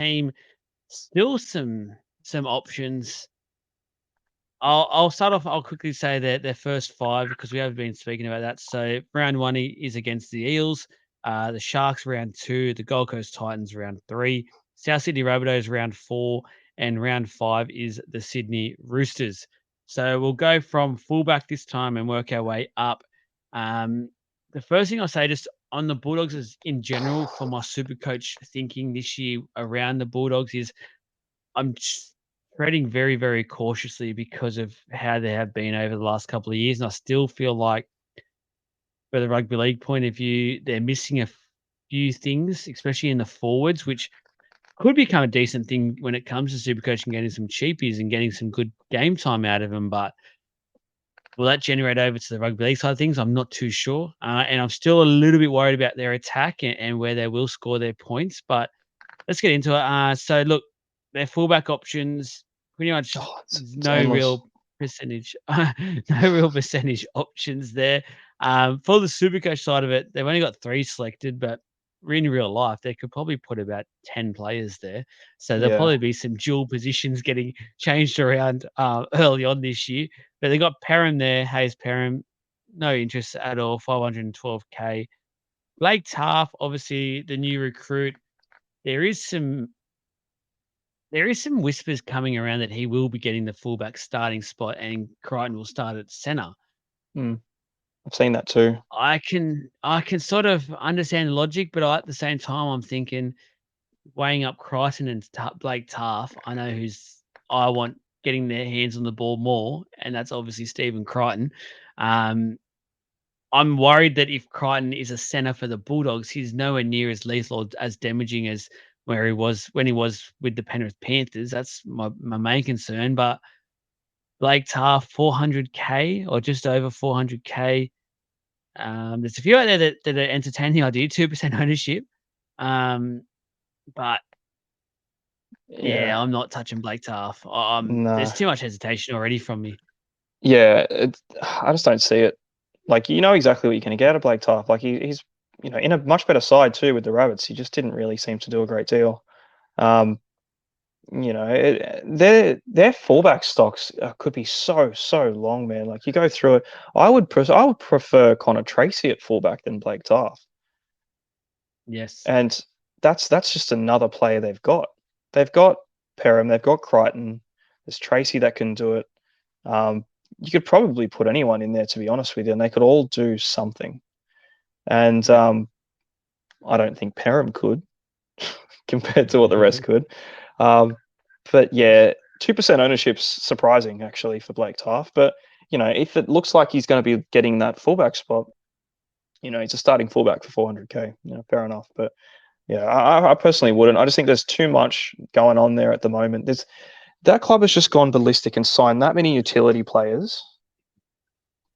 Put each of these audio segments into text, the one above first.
team, still some options. I'll start off. I'll quickly say that their first five because we have been speaking about that. So round one is against the Eels, the Sharks round two, the Gold Coast Titans round three, South Sydney Rabbitohs round four, and round five is the Sydney Roosters. So we'll go from fullback this time and work our way up. The first thing I'll say just on the Bulldogs is in general for my super coach thinking this year around the Bulldogs is I'm treading very, very cautiously because of how they have been over the last couple of years, and I still feel like, for the rugby league point of view, they're missing a few things, especially in the forwards, which could become a decent thing when it comes to Supercoach and getting some cheapies and getting some good game time out of them. But will that generate over to the rugby league side of things? I'm not too sure, and I'm still a little bit worried about their attack and where they will score their points. But let's get into it. So look, their fullback options pretty much Oh, there's it's no endless. real percentage, no real percentage options there. For the Supercoach side of it, they've only got 3 selected, but in real life, they could probably put about 10 players there. So there'll Yeah. probably be some dual positions getting changed around early on this year. But they got Perham there, Hayes Perham, no interest at all, 512K. Blake Taff, obviously the new recruit. There is some whispers coming around that he will be getting the fullback starting spot and Crichton will start at centre. Mm, I've seen that too. I can sort of understand the logic, but at the same time, I'm thinking weighing up Crichton and Blake Taff. I know who's I want getting their hands on the ball more, and that's obviously Stephen Crichton. Um, I'm worried that if Crichton is a centre for the Bulldogs, he's nowhere near as lethal, as damaging as where he was when he was with the Penrith Panthers. That's my main concern. But Blake Taff, 400K or just over 400K. There's a few out there that are entertaining the idea, 2% ownership. Um, but Yeah. yeah, I'm not touching Blake Taff. No. There's too much hesitation already from me. Yeah. I just don't see it. Like, you know exactly what you're going to get out of Blake Taff. Like, he's, in a much better side too with the Rabbits. He just didn't really seem to do a great deal. Um, their fullback stocks could be so long, man. Like, you go through it. I would prefer Connor Tracy at fullback than Blake Taff. Yes. And that's just another player they've got. They've got Perham, they've got Crichton. There's Tracy that can do it. Um, you could probably put anyone in there, to be honest with you, and they could all do something. And Yep. I don't think Perham could compared to what the rest could. Um, but yeah, 2% ownership's surprising actually for Blake Taff. But if it looks like he's going to be getting that fullback spot, he's a starting fullback for 400K. Fair enough. But yeah, I personally wouldn't. I just think there's too much going on there at the moment. That club has just gone ballistic and signed that many utility players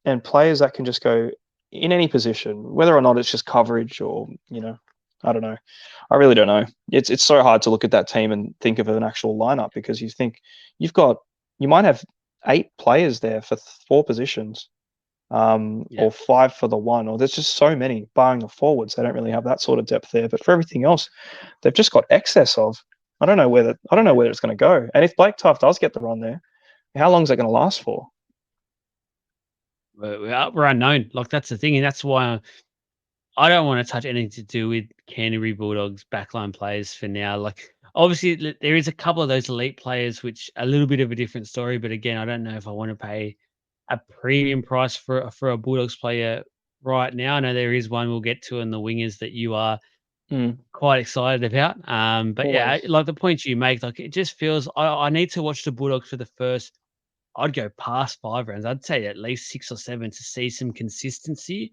and players that can just go in any position, whether or not it's just coverage or I don't know. I really don't know. It's so hard to look at that team and think of an actual lineup because you think you might have 8 players there for 4 positions, or Yep. 5 for the one, or there's just so many, barring the forwards. They don't really have that sort of depth there. But for everything else, they've just got excess of. I don't know where it's going to go. And if Blake Tough does get the run there, how long is that going to last for? We're unknown. Like that's the thing, and that's why I don't want to touch anything to do with Canterbury Bulldogs backline players for now. Like, obviously, there is a couple of those elite players, which a little bit of a different story. But again, I don't know if I want to pay a premium price for a Bulldogs player right now. I know there is one we'll get to in the wingers that you are Mm, quite excited about. But yeah, always. like the points you make, like it just feels I need to watch the Bulldogs for the first. I'd go past 5 rounds. I'd say at least 6 or 7 to see some consistency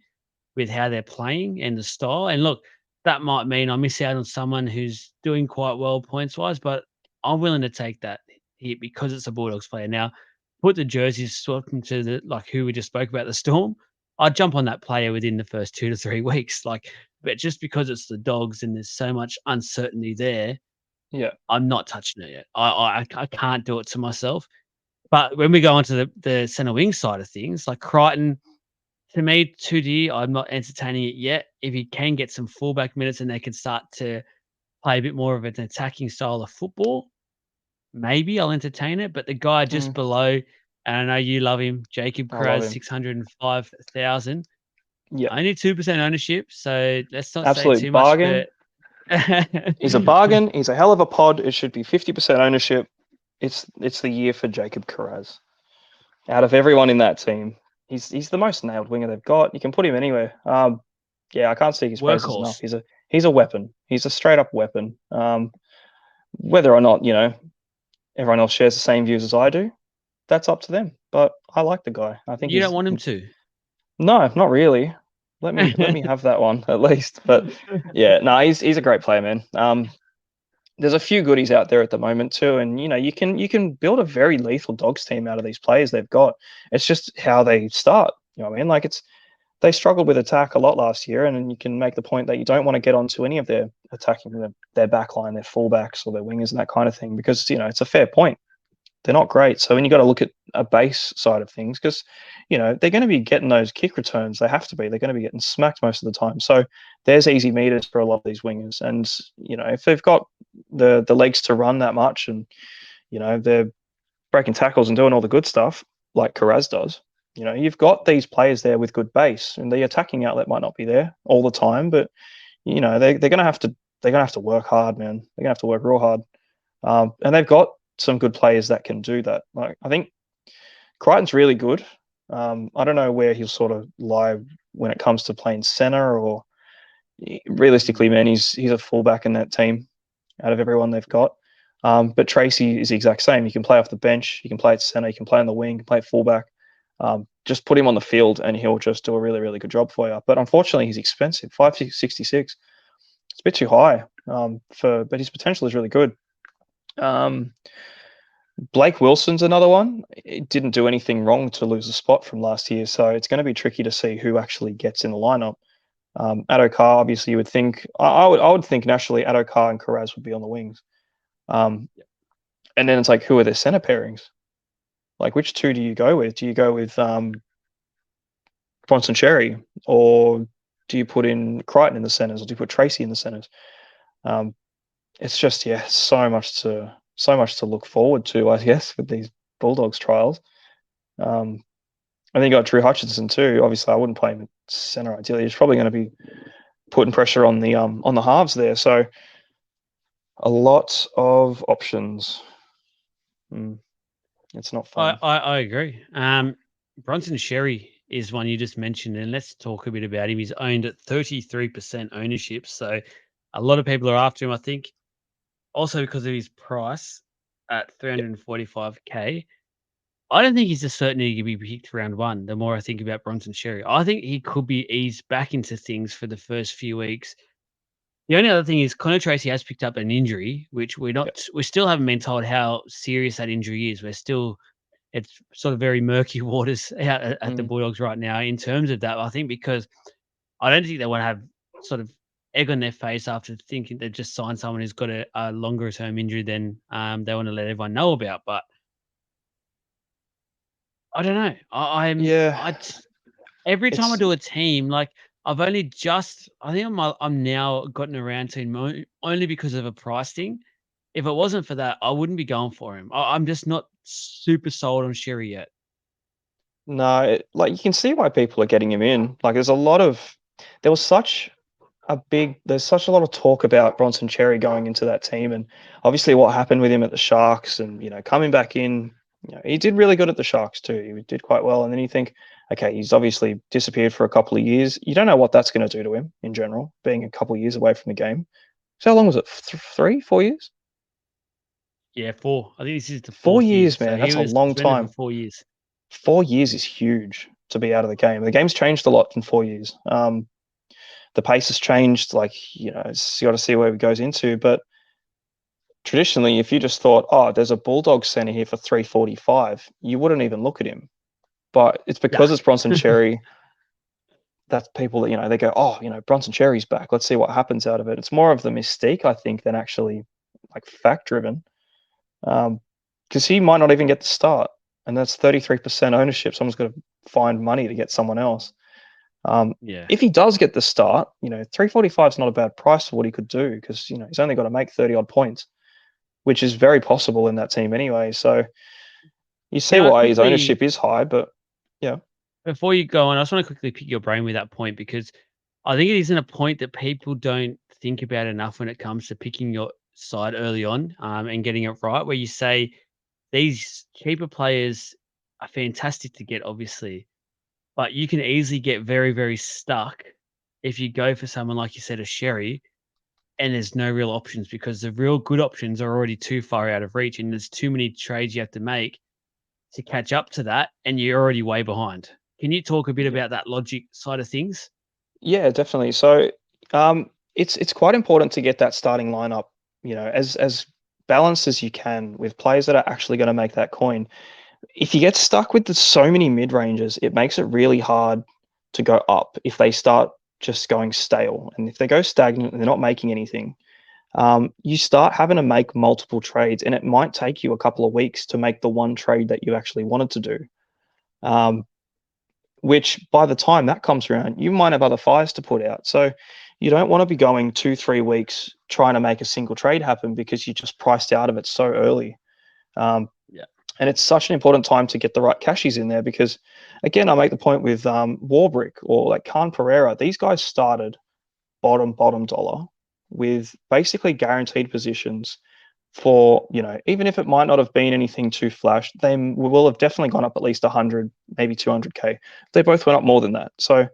with how they're playing and the style. And look, that might mean I miss out on someone who's doing quite well points wise, but I'm willing to take that hit because it's a Bulldogs player. Now, put the jerseys swap into the like who we just spoke about, the Storm. I'd jump on that player within the first 2 to 3 weeks. But just because it's the Dogs and there's so much uncertainty there, Yeah. I'm not touching it yet. I can't do it to myself. But when we go onto the centre wing side of things, like Crichton, to me, 2D, I'm not entertaining it yet. If he can get some fullback minutes and they can start to play a bit more of an attacking style of football, maybe I'll entertain it. But the guy just Mm, below, and I know you love him, Jacob I love Kiraz, him. 605,000. Yeah, Only 2% ownership, so let's not say absolute too much, bargain. but He's a bargain. He's a hell of a pod. It should be 50% ownership. It's the year for Jacob Kiraz. Out of everyone in that team, he's the most nailed winger they've got. You can put him anywhere. Yeah, I can't speak his praises enough. workhorse. He's a weapon. He's a straight up weapon. Whether or not everyone else shares the same views as I do, that's up to them. But I like the guy. I think You don't he's want him to. no, not really. Let me have that one at least. But yeah, no, he's a great player, man. There's a few goodies out there at the moment too, and you can build a very lethal Dogs team out of these players they've got. It's just how they start. You know what I mean? Like they struggled with attack a lot last year, and then you can make the point that you don't want to get onto any of their attacking their back line, their fullbacks or their wingers and that kind of thing, because it's a fair point. They're not great. So when you got to look at a base side of things, because they're going to be getting those kick returns. They have to be. They're going to be getting smacked most of the time. So there's easy meters for a lot of these wingers, and if they've got the legs to run that much, and they're breaking tackles and doing all the good stuff like Kiraz does. You've got these players there with good base, and the attacking outlet might not be there all the time, but they're gonna have to work hard, man. They're gonna have to work real hard, and they've got some good players that can do that. Like I think Crichton's really good. I don't know where he'll sort of lie when it comes to playing center, or realistically, man, he's a fullback in that team out of everyone they've got. But Tracy is the exact same. You can play off the bench, you can play at center, you can play on the wing, you can play at fullback. Just put him on the field and he'll just do a really, really good job for you. But unfortunately, he's expensive, 566. It's a bit too high but his potential is really good. Blake Wilson's another one. It didn't do anything wrong to lose a spot from last year, so it's going to be tricky to see who actually gets in the lineup. Addo-Carr, obviously, you would think I would think naturally Addo-Carr and Kiraz would be on the wings. And then it's like, who are their center pairings? Like, which two do you go with? Do you go with Bronson Xerri, or do you put in Crichton in the centers, or do you put Tracy in the centers? It's just so much to look forward to, I guess, with these Bulldogs trials. And then you got Drew Hutchinson too. Obviously, I wouldn't play him at center ideally. He's probably going to be putting pressure on the halves there. So a lot of options. It's not fun. I agree. Bronson Xerri is one you just mentioned, and let's talk a bit about him. He's owned at 33% ownership, so a lot of people are after him, I think. Also because of his price at 345k. I don't think he's a certainty to be picked round one. The more I think about Bronson Xerri, I think he could be eased back into things for the first few weeks. The only other thing is Connor Tracy has picked up an injury, which we still haven't been told how serious that injury is. It's sort of very murky waters out at the Bulldogs right now in terms of that. I think because I don't think they want to have sort of egg on their face after thinking they've just signed someone who's got a longer term injury than they want to let everyone know about. But I don't know. Yeah, Every time I it's do a team, like I think I'm now gotten around to him only because of a price thing. If it wasn't for that, I wouldn't be going for him. I'm just not super sold on Sherry yet. no, like you can see why people are getting him in. Like there was there's such a lot of talk about Bronson Xerri going into that team, and obviously what happened with him at the Sharks, and coming back in, he did really good at the Sharks too. He did quite well, and then you think, okay, he's obviously disappeared for a couple of years. You don't know what that's going to do to him in general, being a couple of years away from the game. So how long was it? 3, 4 years? Yeah, 4. I think this is the 4 years, fourth year. So man. he That's a was long suspended for time. 4 years. 4 years is huge to be out of the game. The game's changed a lot in 4 years. The pace has changed. Like, it's got to see where it goes into. But traditionally, if you just thought, oh, there's a Bulldog center here for 345, you wouldn't even look at him. But it's Yeah. because it's Bronson Xerri that people, they go, oh, Bronson Xerri's back. Let's see what happens out of it. It's more of the mystique, I think, than actually like fact driven. Because he might not even get the start. And that's 33% ownership. Someone's got to find money to get someone else. Yeah. If he does get the start, 345 is not a bad price for what he could do because he's only got to make 30 odd points, which is very possible in that team anyway. So you see Now, why his quickly, ownership is high, but yeah, before you go on, I just want to quickly pick your brain with that point because I think it isn't a point that people don't think about enough when it comes to picking your side early on and getting it right. Where you say these cheaper players are fantastic to get, obviously, but you can easily get very, very stuck if you go for someone like you said, a Xerri, and there's no real options because the real good options are already too far out of reach, and there's too many trades you have to make to catch up to that, and you're already way behind. Can you talk a bit yeah, about that logic side of things? yeah, definitely. So it's quite important to get that starting lineup, as balanced as you can with players that are actually going to make that coin. If you get stuck with so many mid ranges, it makes it really hard to go up if they start just going stale. And if they go stagnant and they're not making anything, you start having to make multiple trades, and it might take you a couple of weeks to make the one trade that you actually wanted to do. Um, which by the time that comes around, you might have other fires to put out. So you don't want to be going 2, 3 weeks trying to make a single trade happen because you just priced out of it so early. Um, Yeah. and it's such an important time to get the right cashies in there because, again, I make the point with Warbrick or like Khan Pereira. These guys started bottom dollar with basically guaranteed positions for, even if it might not have been anything too flash, they will have definitely gone up at least 100, maybe 200K. They both went up more than that. So,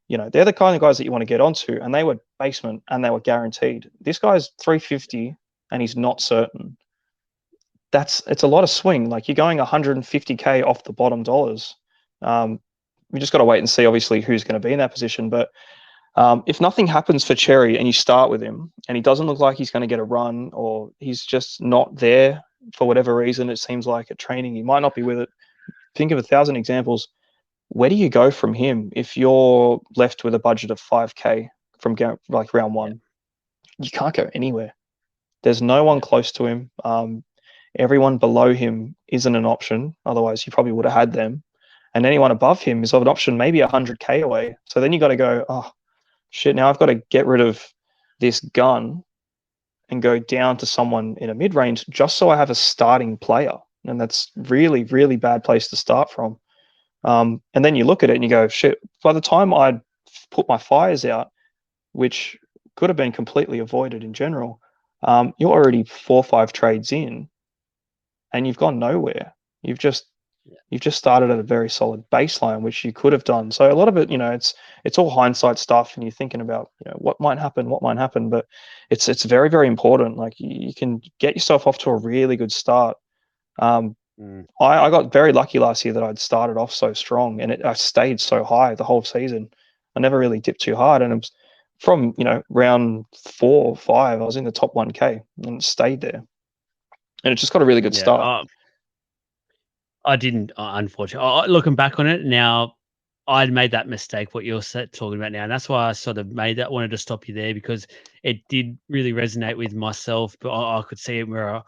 they're the kind of guys that you want to get onto, and they were basement and they were guaranteed. This guy's 350 and he's not certain. It's a lot of swing. Like you're going 150K off the bottom dollars. We just got to wait and see, obviously, who's going to be in that position. But if nothing happens for Xerri and you start with him and he doesn't look like he's going to get a run or he's just not there for whatever reason, it seems like at training, he might not be with it. Think of 1,000 examples. Where do you go from him if you're left with a budget of 5K from like round Yeah. one? You can't go anywhere. There's no one Yeah. close to him. Everyone below him isn't an option. Otherwise, you probably would have had them. And anyone above him is of an option maybe 100K away. So then you got to go, oh, shit, now I've got to get rid of this gun and go down to someone in a mid range just so I have a starting player. And that's really, really bad place to start from. And then you look at it and you go, shit, by the time I'd put my fires out, which could have been completely avoided in general, you're already 4 or 5 trades in and you've gone nowhere. You've just Yeah. you've just started at a very solid baseline, which you could have done. So a lot of it, it's all hindsight stuff, and you're thinking about, what might happen. But it's very, very important. Like you can get yourself off to a really good start. Um, Mm. I got very lucky last year that I'd started off so strong, and I stayed so high the whole season. I never really dipped too hard, and it was from round 4 or 5, I was in the top 1K and stayed there, and it just got a really good Yeah. start. I didn't, unfortunately. Looking back on it now, I'd made that mistake. What you're talking about now, and that's why I sort of made that. Wanted to stop you there because it did really resonate with myself. But I could see it where,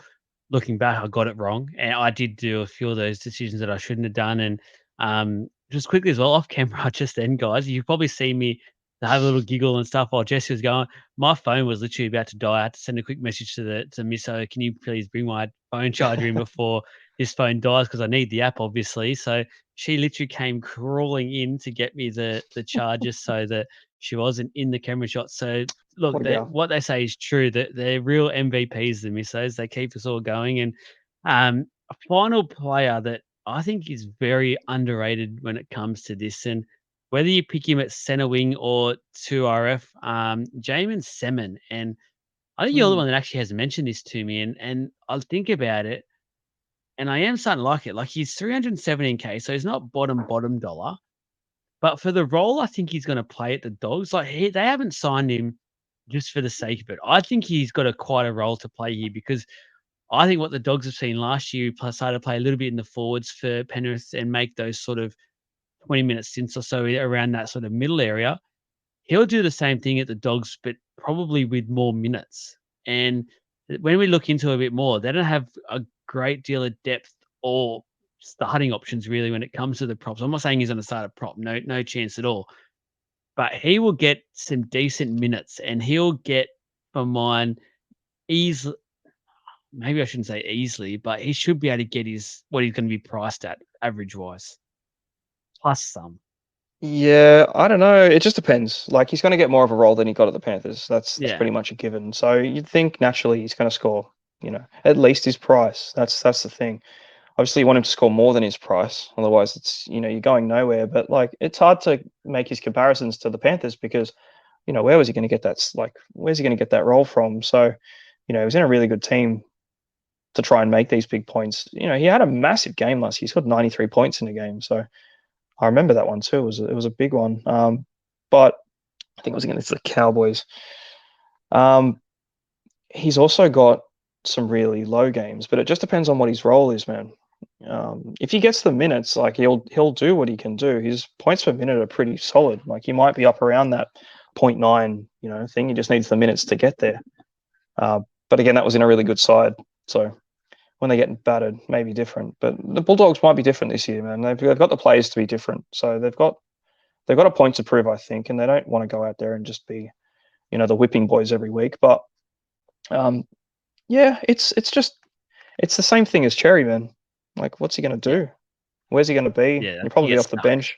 looking back, I got it wrong, and I did do a few of those decisions that I shouldn't have done. And just quickly as well, off camera, just then, guys, you've probably seen me have a little giggle and stuff while Jesse was going. My phone was literally about to die. I had to send a quick message to Misso. Can you please bring my phone charger in before this phone dies? Because I need the app, obviously. So she literally came crawling in to get me the charger so that she wasn't in the camera shot. So look, What a gal. what they say is true. That they're real MVPs, the Missos. They keep us all going. And a final player that I think is very underrated when it comes to this, and whether you pick him at center wing or 2RF, Jamin Semen. And I think you're the Hmm. one that actually has mentioned this to me, and I'll think about it, and I am starting to like it. Like he's 317K, so he's not bottom dollar. But for the role I think he's going to play at the Dogs, like they haven't signed him just for the sake of it. I think he's got quite a role to play here because I think what the Dogs have seen last year, plus started to play a little bit in the forwards for Penrith and make those sort of 20-minute stints or so around that sort of middle area. He'll do the same thing at the Dogs, but probably with more minutes. And when we look into it a bit more, they don't have a great deal of depth or starting options really when it comes to the props. I'm not saying he's going to start a prop, no chance at all. but he will get some decent minutes, and he'll get, for mine, easily. Maybe I shouldn't say easily, but he should be able to get what he's going to be priced at average wise, plus some. Yeah, I don't know. It just depends. Like he's going to get more of a role than he got at the Panthers. That's Yeah, pretty much a given. So you'd think naturally he's going to score, at least his price. That's the thing. Obviously, you want him to score more than his price. Otherwise, you're going nowhere. But like, it's hard to make his comparisons to the Panthers because, where was he going to get that? Like, where's he going to get that role from? So, he was in a really good team to try and make these big points. He had a massive game last year. He scored 93 points in a game. So I remember that one too. It was a big one. But I think it was against the Cowboys. Um, he's also got some really low games, but it just depends on what his role is, man. If he gets the minutes, like he'll do what he can do. His points per minute are pretty solid. Like he might be up around that 0.9, thing. He just needs the minutes to get there. But again, that was in a really good side. So when they get battered, maybe different. But the Bulldogs might be different this year, man. They've got the players to be different. So they've got a point to prove, I think, and they don't want to go out there and just be, the whipping boys every week. But yeah, it's the same thing as Cherry, man. Like, what's he going to yeah, do? Where's he going to be? yeah. He'll He probably be gets off the stuck. bench.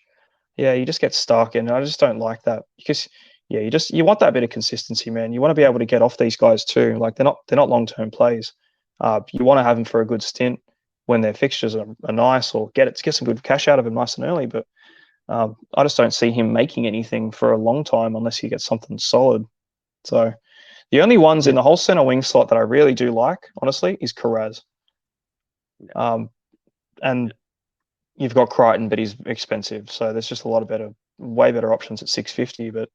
Yeah, you just get stuck, and I just don't like that because yeah, you want that bit of consistency, man. You want to be able to get off these guys too. Like they're not long term plays. You want to have them for a good stint when their fixtures are nice, or get some good cash out of them nice and early. But I just don't see him making anything for a long time unless he gets something solid. So the only ones Yeah, in the whole center wing slot that I really do like, honestly, is Carraz. yeah, Um, and yeah. you've got Crichton, but he's expensive. So there's just a lot of way better options at 650. But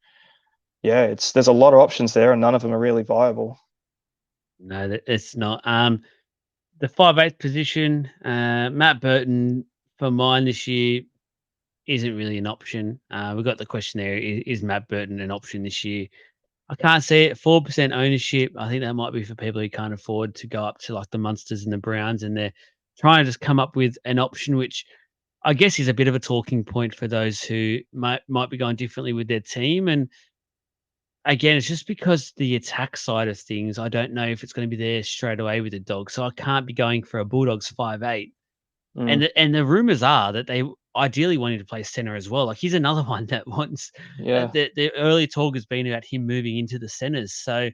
yeah, there's a lot of options there, and none of them are really viable. No, it's not. The 5'8" position, Matt Burton for mine this year isn't really an option. We got the question there: is Matt Burton an option this year? I can't see it. 4% ownership. I think that might be for people who can't afford to go up to like the Munsters and the Browns, and they're trying to just come up with an option which I guess is a bit of a talking point for those who might be going differently with their team. And again, it's just because the attack side of things, I don't know if it's going to be there straight away with the Dogs. So I can't be going for a Bulldogs 5'8". Mm, And the rumors are that they ideally wanted to play center as well. Like he's another one that wants yeah, the early talk has been about him moving into the centers. So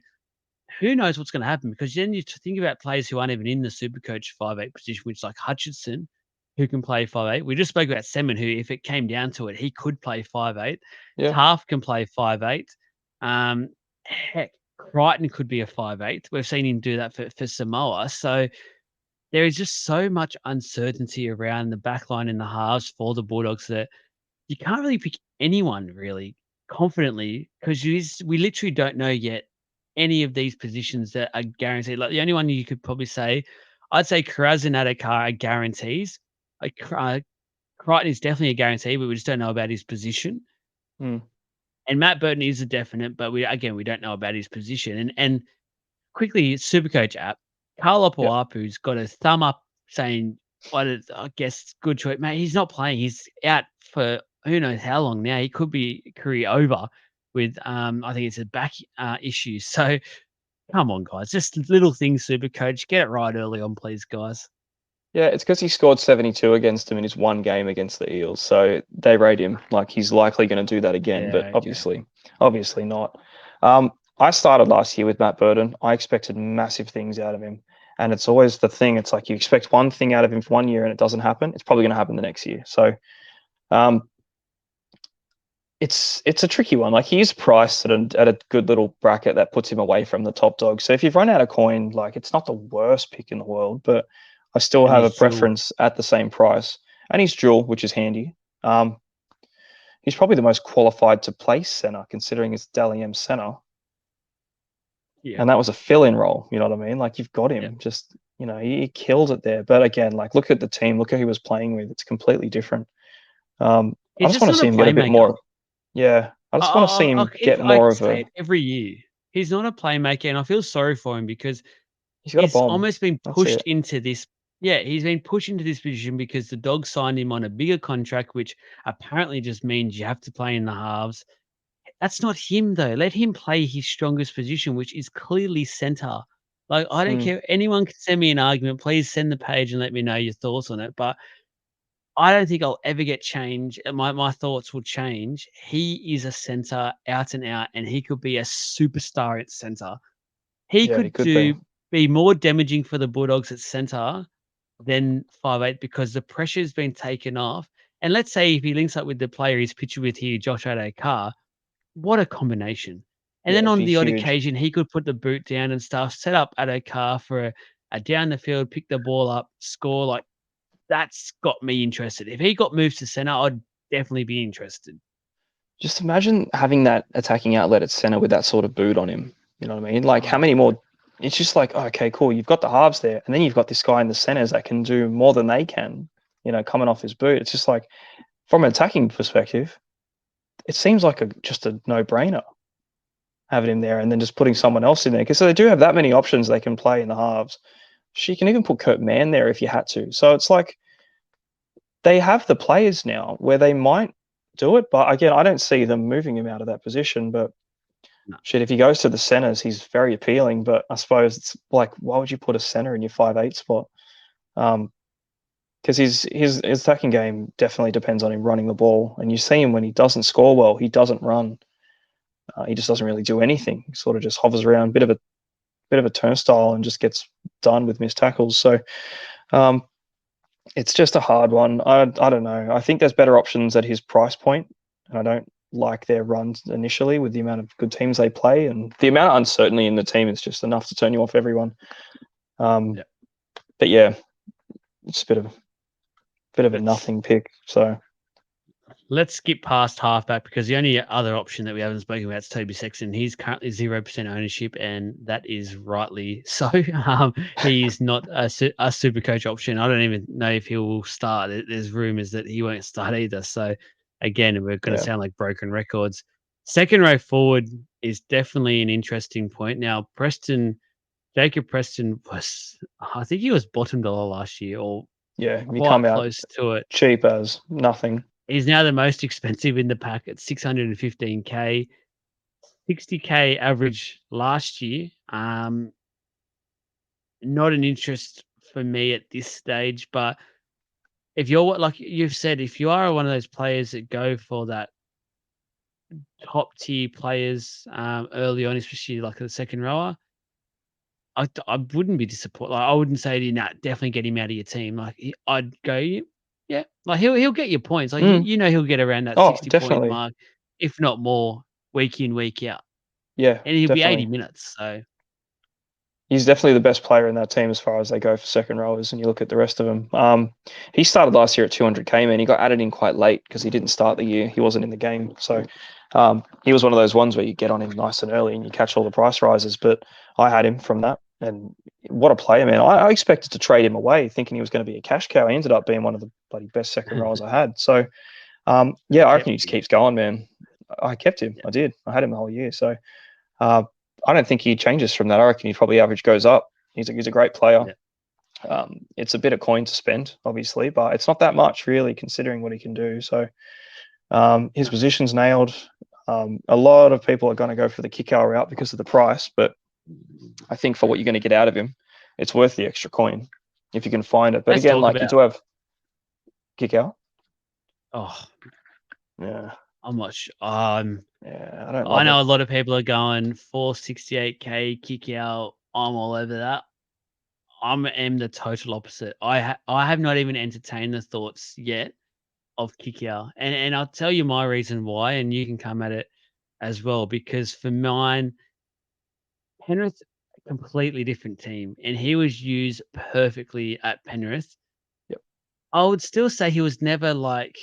who knows what's going to happen? Because then you think about players who aren't even in the Supercoach 5'8" position, which like Hutchinson, who can play 5'8". We just spoke about Seaman, who, if it came down to it, he could play 5'8". yeah, Taft can play 5'8". Heck, Crichton could be a 5'8". We've seen him do that for Samoa. So there is just so much uncertainty around the back line and the halves for the Bulldogs that you can't really pick anyone really confidently because we literally don't know yet any of these positions that are guaranteed. Like the only one you could probably say, I'd say Karaz and Adakar are guarantees. Like Crichton is definitely a guarantee, but we just don't know about his position. mm, And Matt Burton is a definite, but we don't know about his position. And quickly, Supercoach app, Carl yeah, Opoapu's got a thumb up saying, I guess good choice, mate. He's not playing. He's out for who knows how long now. He could be career over with, I think it's a back issue. So come on, guys, just little things, Supercoach. Get it right early on, please, guys. yeah. It's because he scored 72 against him in his one game against the Eels, so they rate him like he's likely going to do that again. But Yeah, okay. obviously not. I started last year with Matt Burton. I expected massive things out of him. And it's always the thing. It's like you expect one thing out of him for 1 year and it doesn't happen. It's probably going to happen the next year. So um, it's a tricky one. Like he's priced at a good little bracket that puts him away from the top dog. So if you've run out of coin, like it's not the worst pick in the world, but I still And have a he's dual. preference at the same price. And he's dual, which is handy. Um, he's probably the most qualified to play center, considering it's Dally M center. Yeah, And that was a fill-in role. You know what I mean? Like you've got yeah. him. Just he killed it there. But again, like look at the team. Look who he was playing with. It's completely different. I He's just just want to not a see him get a bit playmaker. more. Yeah, I just want to see him get I more of say a. it every year. He's not a playmaker, and I feel sorry for him because He's got a he's bomb. almost been That's pushed it. into this. Yeah, he's been pushed into this position because the Dogs signed him on a bigger contract, which apparently just means you have to play in the halves. That's not him though. Let him play his strongest position, which is clearly centre. Like, I don't Mm, care. Anyone can send me an argument. Please send the page and let me know your thoughts on it. But I don't think I'll ever get change. My thoughts will change. He is a centre out and out, and he could be a superstar at centre. He yeah, he could could be. be more damaging for the Bulldogs at centre than 5'8", because the pressure's been taken off. And let's say if he links up with the player he's pitched with here, Josh Adokar, what a combination. And Yeah, then it'd on be the odd huge. occasion, he could put the boot down and stuff, set up Adokar for a down the field, pick the ball up, score. Like, that's got me interested. If he got moved to centre, I'd definitely be interested. Just imagine having that attacking outlet at center with that sort of boot on him. You know what I mean? Like, how Oh, many more? It's just like, oh, okay, cool. You've got the halves there, and then you've got this guy in the centers that can do more than they can. Coming off his boot. It's just like, from an attacking perspective, it seems like just a no-brainer having him there, and then just putting someone else in there because they do have that many options they can play in the halves. She can even put Kurt Mann there if you had to. So it's like they have the players now where they might do it, but again, I don't see them moving him out of that position. But no. shit, if he goes to the centers, he's very appealing. But I suppose it's like, why would you put a center in your 5'8" spot? Because his attacking game definitely depends on him running the ball, and you see him when he doesn't score well, he doesn't run. He just doesn't really do anything. He sort of just hovers around, bit of a turnstile, and just gets done with missed tackles. So um, it's just a hard one. I don't know. I think there's better options at his price point, and I don't like their runs initially with the amount of good teams they play and the amount of uncertainty in the team is just enough to turn you off everyone. Yeah. But yeah, it's a bit of a Let's nothing pick. So let's skip past halfback because the only other option that we haven't spoken about is Toby Sexton. He's currently 0% ownership, and that is rightly so. He is not a super coach option. I don't even know if he will start. There's rumors that he won't start either. So again, we're going to yeah, sound like broken records. Second row forward is definitely an interesting point. Now, Jacob Preston I think he was bottom dollar last year or yeah, you quite come out close to it. cheap as nothing. He's now the most expensive in the pack at 615K, 60K average last year. Not an interest for me at this stage, but if you're like you've said, if you are one of those players that go for that top tier players early on, especially like the second rower, I wouldn't be disappointed. Like, I wouldn't say to you, nah, definitely get him out of your team. Like, I'd go, yeah, like he'll get your points. Like Mm. he'll get around that Oh, 60 point definitely. mark, if not more, week in week out, Yeah, and he'll be 80 definitely. minutes. So He's definitely the best player in that team as far as they go for second rowers. And you look at the rest of them. He started last year at 200K, man. He got added in quite late because he didn't start the year. He wasn't in the game, so he was one of those ones where you get on him nice and early and you catch all the price rises. But I had him from that, and what a player, man! I expected to trade him away, thinking he was going to be a cash cow. He ended up being one of the bloody best second rowers I had. So yeah, you I kept reckon he just him. keeps going, man. I kept him. Yeah, I did. I had him the whole year. So uh, I don't think he changes from that. I reckon he probably average goes up. He's a great player. yeah, It's a bit of coin to spend, obviously, but it's not that much really considering what he can do. So his no, position's nailed. A lot of people are going to go for the kick out route because of the price, but I think for what you're going to get out of him, it's worth the extra coin if you can find it. But let's again, talk like you about. do have kick out. Oh, Yeah, I'm not sure. yeah, I don't I love it. know a lot of people are going 468K kick out. I'm all over that. Am the total opposite. I have not even entertained the thoughts yet of kick out, and I'll tell you my reason why, and you can come at it as well. Because for mine, Penrith, a completely different team, and he was used perfectly at Penrith. Yep. I would still say he was never like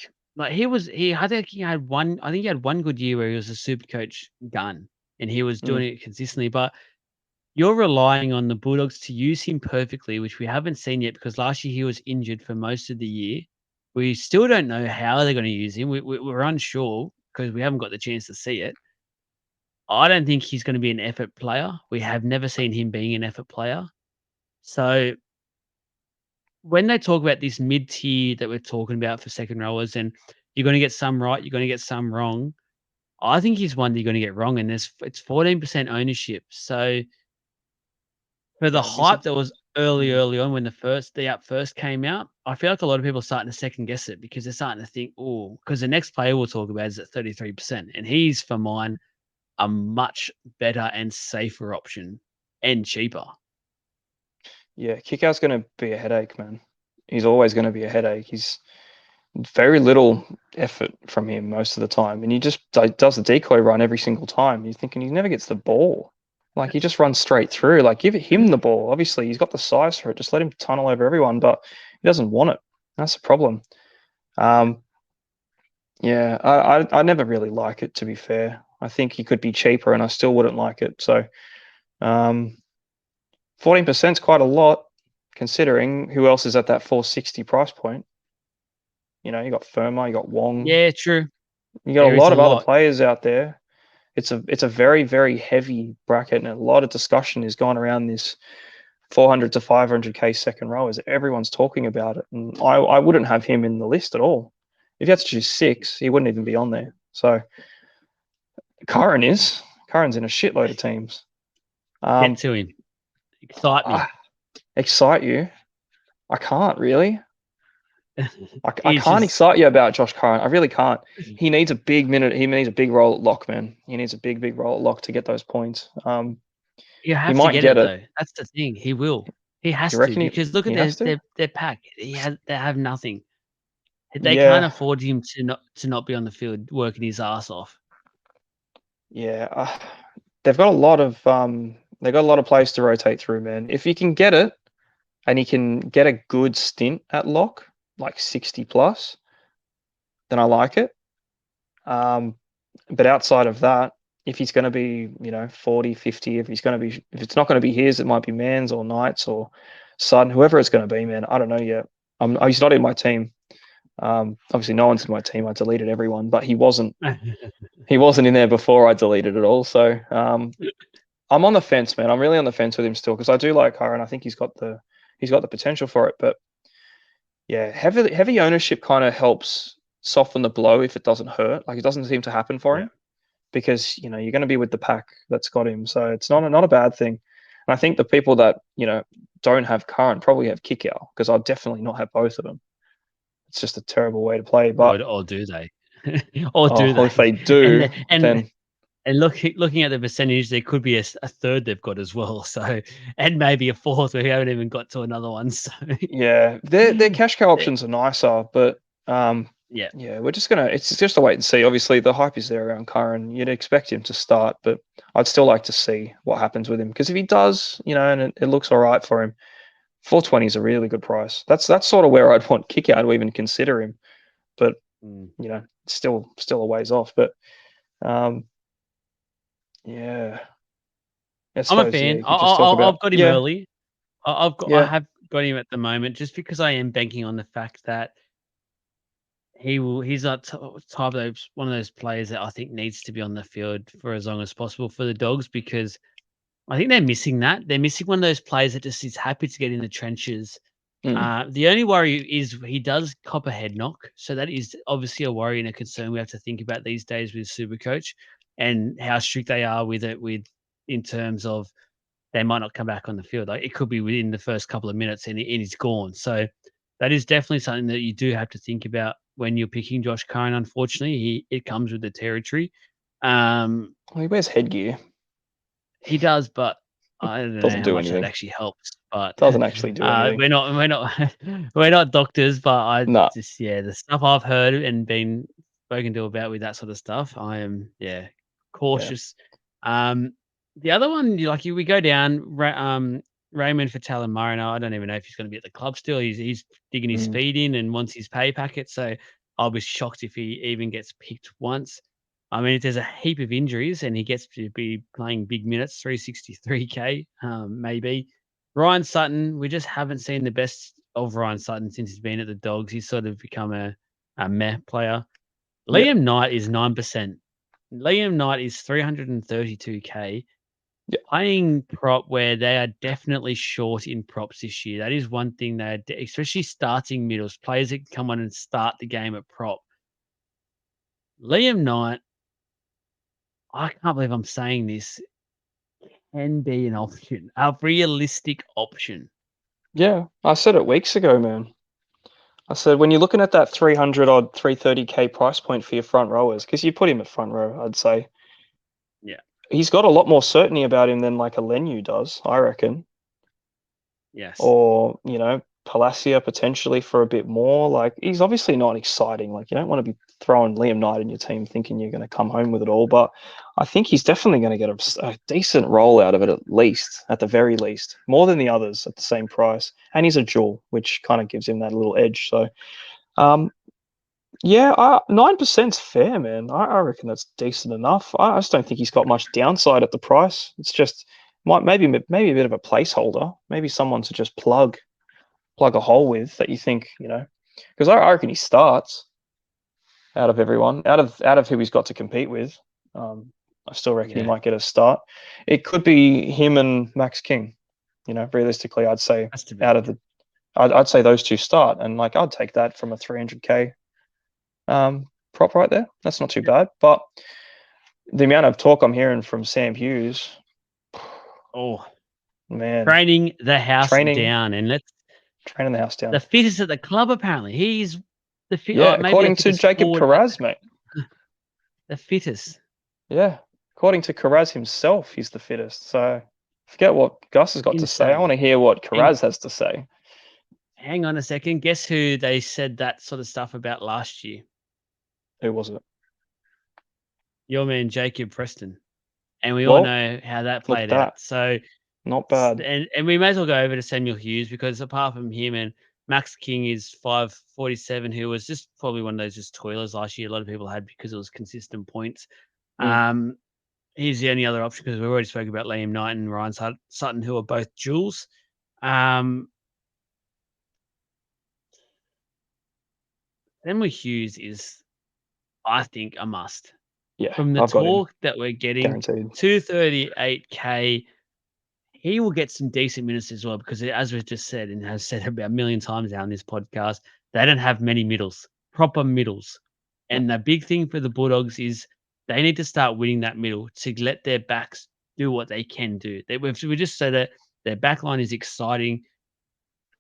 he I think he had one good year where he was a super coach gun and he was Mm, doing it consistently. But you're relying on the Bulldogs to use him perfectly, which we haven't seen yet because last year he was injured for most of the year. We still don't know how they're going to use him. We're unsure because we haven't got the chance to see it. I don't think he's going to be an effort player. We have never seen him being an effort player. So when they talk about this mid tier that we're talking about for second rowers, and you're going to get some right, you're going to get some wrong. I think he's one that you're going to get wrong, and it's 14% ownership. So for the Yeah, this hype is that was early, mm, early on when the app first came out, I feel like a lot of people are starting to second guess it because they're starting to think, oh, because the next player we'll talk about is at 33%, and he's for mine a much better and safer option and cheaper. yeah, Kickout's going to be a headache, man. He's always going to be a headache. He's very little effort from him most of the time, and he just does the decoy run every single time. You're thinking he never gets the ball. Like he just runs straight through. Like give him the ball. Obviously, he's got the size for it. Just let him tunnel over everyone, but he doesn't want it. That's the problem. Um, yeah, I never really like it, to be fair. I think he could be cheaper, and I still wouldn't like it. So, 14% is quite a lot, considering who else is at that 460 price point. You know, you got Firma, you got Wong, Yeah, true. you got a There is lot a of other lot. players out there. It's a very, very heavy bracket, and a lot of discussion is going around this 400 to 500k second row as everyone's talking about it. And I wouldn't have him in the list at all. If you had to choose six, he wouldn't even be on there. So Curran's in a shitload of teams. Get Um, to him. Excite me. excite you? I can't really. I He's can't just excite you about Josh Curran. I really can't. He needs a big minute. He needs a big role at lock, man. He needs a big, big role at lock to get those points. you He have to might get get it it. though. That's the thing. He will. He You has to reckon because look he at has to? their pack. They have nothing. They can't Yeah, afford him to not be on the field working his ass off. yeah. They've got a lot of they've got a lot of players to rotate through, man. If you can get it and he can get a good stint at lock, like 60 plus, then I like it. Um, but outside of that, if he's going to be, 40, 50, if it's not going to be his, it might be Mans or Knights or Sutton, whoever it's going to be, man. I don't know yet. He's not in my team. Obviously, no one's in my team. I deleted everyone, but he wasn't. He wasn't in there before I deleted it all. So I'm on the fence, man. I'm really on the fence with him still because I do like Curran. I think he's got the potential for it. But yeah, heavy ownership kind of helps soften the blow if it doesn't hurt. Like it doesn't seem to happen for Yeah. him because you're going to be with the pack that's got him. So it's not a bad thing. And I think the people that don't have Curran probably have Kickout because I'll definitely not have both of them. It's just a terrible way to play. But Or do they? Or do oh, if they? they do, And then looking at the percentage, there could be a third they've got as well. So and maybe a fourth we haven't even got to another one. So yeah, their cash cow Eh, options are nicer, but yeah. yeah, it's just a wait and see. Obviously, the hype is there around Curran. You'd expect him to start, but I'd still like to see what happens with him because if he does, and it looks all right for him, 420 is a really good price. That's sort of where I'd want Kickout to even consider him, but Mm. still a ways off. But um, yeah, I I'm a suppose fan. you could just talk about I've got him yeah, early. I yeah, have got him at the moment just because I am banking on the fact that he's that type of one of those players that I think needs to be on the field for as long as possible for the Dogs because I think they're missing that. They're missing one of those players that just is happy to get in the trenches. mm, The only worry is he does cop a head knock, so that is obviously a worry and a concern we have to think about these days with Supercoach and how strict they are with it. With in terms of they might not come back on the field. Like it could be within the first couple of minutes and he's gone. So that is definitely something that you do have to think about when you're picking Josh Cohen. Unfortunately, it comes with the territory. Um, well, he wears headgear. he does, but I don't know Doesn't how do much that anything. actually helps. But Doesn't actually do anything. we're not we're not doctors, but I Nah, just the stuff I've heard and been spoken to about with that sort of stuff, I am yeah, cautious. The other one, we go down Raymond for Talon Murray. I don't even know if he's going to be at the club still. He's digging his mm, feet in and wants his pay packet. So I'll be shocked if he even gets picked once. I mean, if there's a heap of injuries and he gets to be playing big minutes, 363k, maybe. Ryan Sutton, we just haven't seen the best of Ryan Sutton since he's been at the Dogs. He's sort of become a meh player. yeah, Liam Knight is 9%. Liam Knight is 332k. yeah. Playing prop where they are definitely short in props this year. That is one thing they are, especially starting middles, players that can come on and start the game at prop. Liam Knight I can't believe I'm saying this, can be an option, a realistic option. Yeah, I said it weeks ago, man. I said when you're looking at that 300 odd 330K price point for your front rowers, because you put him at front row, I'd say Yeah. he's got a lot more certainty about him than like a Lenu does, I reckon. Yes. Or, Palacia potentially for a bit more. Like, he's obviously not exciting. Like, you don't want to be throwing Liam Knight in your team thinking you're going to come home with it all. But I think he's definitely going to get a decent roll out of it, at the very least, more than the others at the same price. And he's a dual, which kind of gives him that little edge. So, yeah, 9%'s fair, man. I reckon that's decent enough. I just don't think he's got much downside at the price. It's just maybe a bit of a placeholder. Maybe someone to just plug a hole with that you think, because I reckon he starts out of everyone, out of who he's got to compete with. I still reckon he might get a start. It could be him and Max King. Realistically, I'd say Has to be. I'd say those two start, and like I'd take that from a 300K prop right there. That's not too bad. But the amount of talk I'm hearing from Sam Hughes, Oh, man, training the house training down, and training the house down. the fittest at the club. Apparently, he's the fit. Yeah, Maybe the according to fittest Jacob forward, but Carraz, mate. the fittest. Yeah, according to Carraz himself, he's the fittest. So forget what Gus has got to say. I want Insane. to hear what And Carraz has to say. hang on a second. Guess who they said that sort of stuff about last year? Who was it? Your man Jacob Preston. And we all Well, know how that look at played that. out. So, Not bad. and we may as well go over to Samuel Hughes, because apart from him and Max King is 547, who was just probably one of those just toilers last year. A lot of people had because it was consistent points. Mm. He's the only other option because we've already spoken about Liam Knight and Ryan Sutton, who are both duals. Samuel Hughes is, I think, a must. Yeah, From the I've got him. talk that we're getting, Guaranteed. 238K, he will get some decent minutes as well, because as we've just said and has said about a million times now in this podcast, they don't have many middles, proper middles. And the big thing for the Bulldogs is they need to start winning that middle to let their backs do what they can do. We just said that their back line is exciting.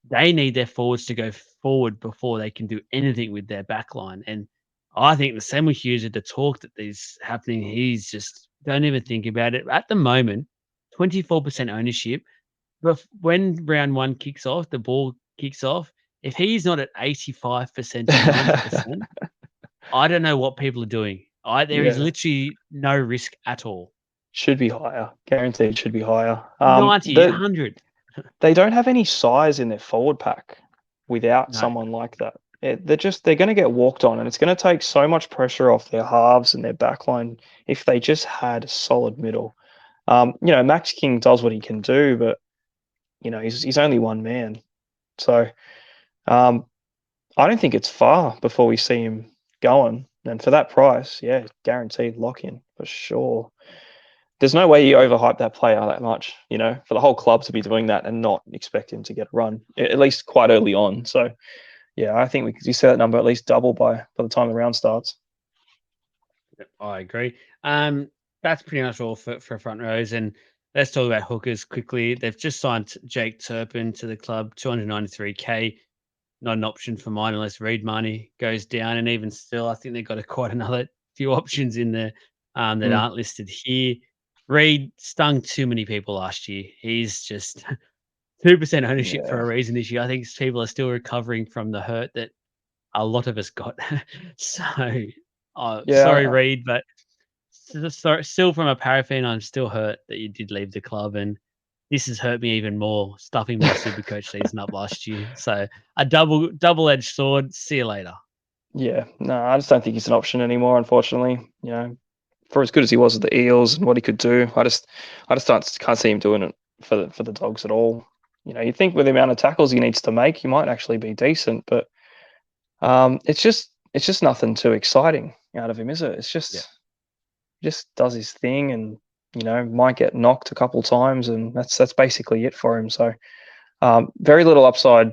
They need their forwards to go forward before they can do anything with their back line. And I think the Samuel Hughes, at the talk that is happening, he's just don't even think about it. At the moment, 24% ownership. But when round one kicks off, the ball kicks off, if he's not at 85% to 90%, I don't know what people are doing. There is Yeah, literally no risk at all. should be higher. Guaranteed should be higher. 90, 100. They don't have any size in their forward pack without No. someone like that. They're going to get walked on, and it's going to take so much pressure off their halves and their backline if they just had a solid middle. Max King does what he can do, but he's only one man. So I don't think it's far before we see him going. And for that price, yeah, guaranteed lock in for sure. There's no way you overhype that player that much, for the whole club to be doing that and not expect him to get a run, at least quite early on. So, yeah, I think you see that number at least double by the time the round starts. I agree. That's pretty much all for front rows. And let's talk about hookers quickly. They've just signed Jake Turpin to the club, 293K. Not an option for mine unless Reed Money goes down. And even still, I think they've got quite another few options in there that aren't listed here. Reed stung too many people last year. He's just 2% ownership for Yeah. a reason this year. I think people are still recovering from the hurt that a lot of us got. So, sorry, Yeah. Reed, but still from a Para fan, I'm still hurt that you did leave the club, and this has hurt me even more, stuffing my Supercoach season up last year. So a double-edged sword. See you later. Yeah. No, I just don't think he's an option anymore, unfortunately. For as good as he was at the Eels and what he could do, I just can't see him doing it for the Dogs at all. You think with the amount of tackles he needs to make, he might actually be decent, but it's just nothing too exciting out of him, is it? It's just does his thing, and might get knocked a couple times, and that's basically it for him. So very little upside,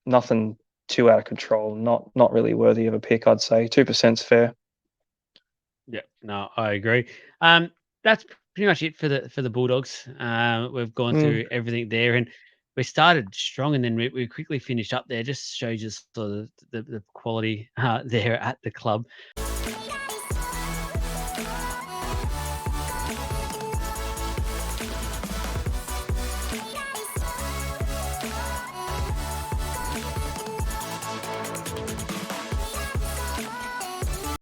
nothing too out of control, not really worthy of a pick. I'd say 2%'s fair. Yeah, No, I agree. That's pretty much it for the Bulldogs. We've gone through everything there, and we started strong, and then we quickly finished up there. Just shows you sort of the quality there at the club.